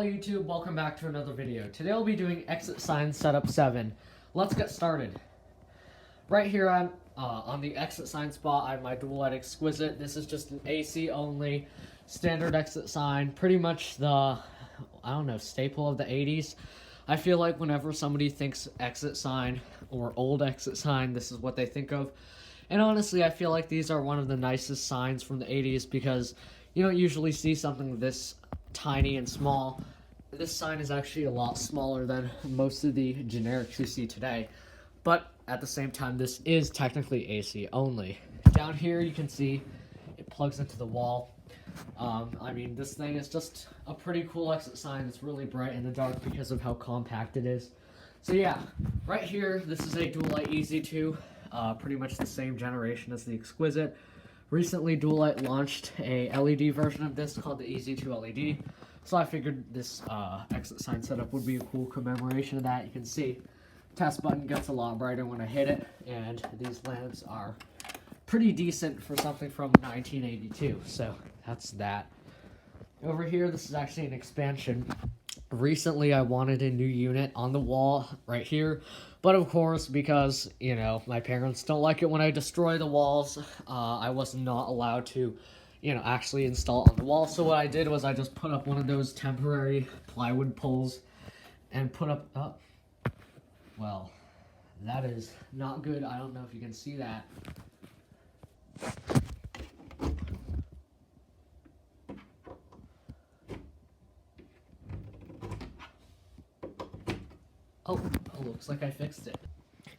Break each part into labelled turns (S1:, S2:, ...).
S1: Hello YouTube, welcome back to another video. Today I'll be doing exit sign setup 7. Let's get started. Right here I'm on the exit sign spot. I have my dual light Exquisite. This is just an AC only standard exit sign. Pretty much the, staple of the 80s. I feel like whenever somebody thinks exit sign or old exit sign, this is what they think of. And honestly, I feel like these are one of the nicest signs from the 80s because you don't usually see something this tiny and small. This sign is actually a lot smaller than most of the generics you see today, but at the same time this is technically AC only. Down here you can see it plugs into the wall. This thing is just a pretty cool exit sign. It's really bright in the dark because of how compact it is. So yeah, right here this is a dual light Easy 2, pretty much the same generation as the Exquisite. Recently, Dual Light launched a LED version of this called the Easy 2 LED, so I figured this exit sign setup would be a cool commemoration of that. You can see test button gets a lot brighter when I hit it, and these lamps are pretty decent for something from 1982, so that's that. Over here, this is actually an expansion. Recently, I wanted a new unit on the wall right here, but of course, because, my parents don't like it when I destroy the walls, I was not allowed to, actually install it on the wall. So what I did was I just put up one of those temporary plywood poles and put up, well, that is not good. I don't know if you can see that. Oh, looks like I fixed it.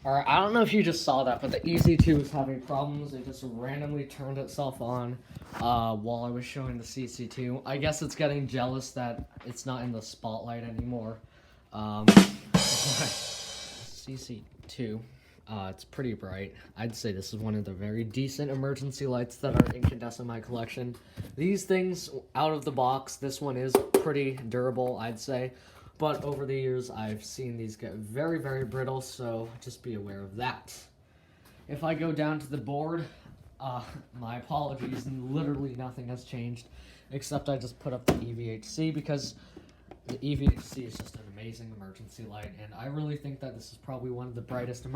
S1: Alright, I don't know if you just saw that, but the Easy 2 is having problems. It just randomly turned itself on while I was showing the CC2. I guess it's getting jealous that it's not in the spotlight anymore. CC2, it's pretty bright. I'd say this is one of the very decent emergency lights that are incandescent in my collection. These things, out of the box, this one is pretty durable, I'd say. But over the years, I've seen these get very, very brittle, so just be aware of that. If I go down to the board, my apologies, literally nothing has changed, except I just put up the EVHC, because the EVHC is just an amazing emergency light, and I really think that this is probably one of the brightest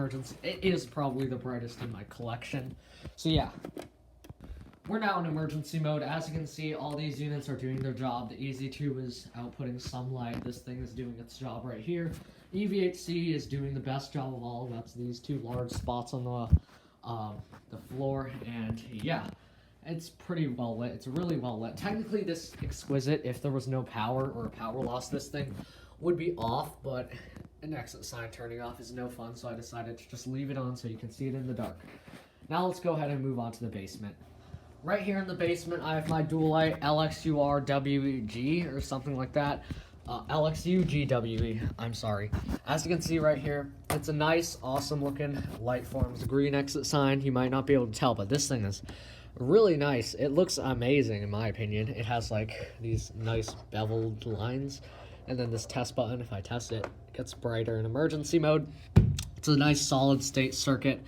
S1: it is probably the brightest in my collection. So yeah. We're now in emergency mode. As you can see, all these units are doing their job. The Easy 2 is outputting some light. This thing is doing its job right here. EVHC is doing the best job of all. That's these two large spots on the floor, and yeah, it's pretty well lit. It's really well lit. Technically, this Exquisite, if there was no power or a power loss, this thing would be off, but an exit sign turning off is no fun, so I decided to just leave it on so you can see it in the dark. Now let's go ahead and move on to the basement. Right here in the basement, I have my dual light LXURWG or something like that. LXUGWE, I'm sorry. As you can see right here, it's a nice, awesome looking Liteforms green exit sign. You might not be able to tell, but this thing is really nice. It looks amazing in my opinion. It has like these nice beveled lines, and then this test button, if I test it, it gets brighter in emergency mode. It's a nice solid state circuit.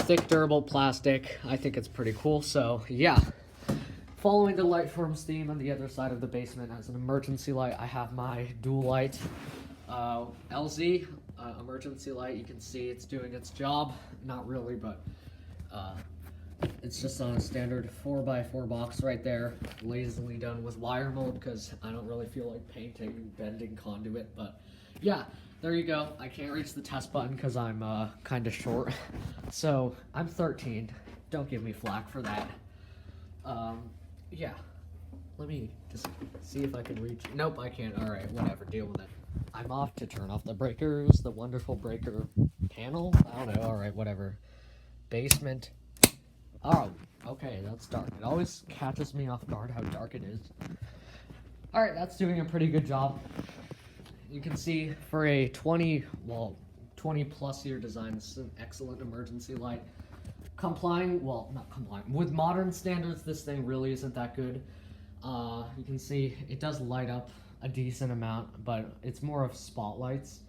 S1: Thick, durable plastic. I think it's pretty cool, so yeah. Following the Liteforms theme on the other side of the basement as an emergency light, I have my dual light LZ emergency light. You can see it's doing its job. Not really, but it's just on a standard 4x4 box right there, lazily done with wire mold because I don't really feel like painting and bending conduit, but yeah. There you go. I can't reach the test button because I'm kind of short. So, I'm 13. Don't give me flack for that. Yeah. Let me just see if I can reach. Nope, I can't. Alright, whatever. Deal with it. I'm off to turn off the breakers, the wonderful breaker panel. I don't know. Alright, whatever. Basement. Oh, okay, that's dark. It always catches me off guard how dark it is. Alright, that's doing a pretty good job. You can see for a 20 plus year design, this is an excellent emergency light. Not complying, with modern standards, this thing really isn't that good. You can see it does light up a decent amount, but it's more of spotlights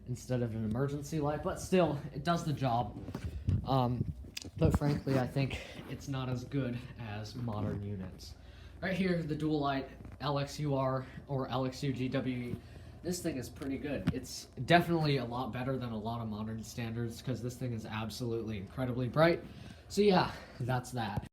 S1: instead of an emergency light, but still, it does the job. But frankly, I think it's not as good as modern units. Right here, the dual light LXUR or LXUGWE, this thing is pretty good. It's definitely a lot better than a lot of modern standards because this thing is absolutely incredibly bright. So yeah, that's that.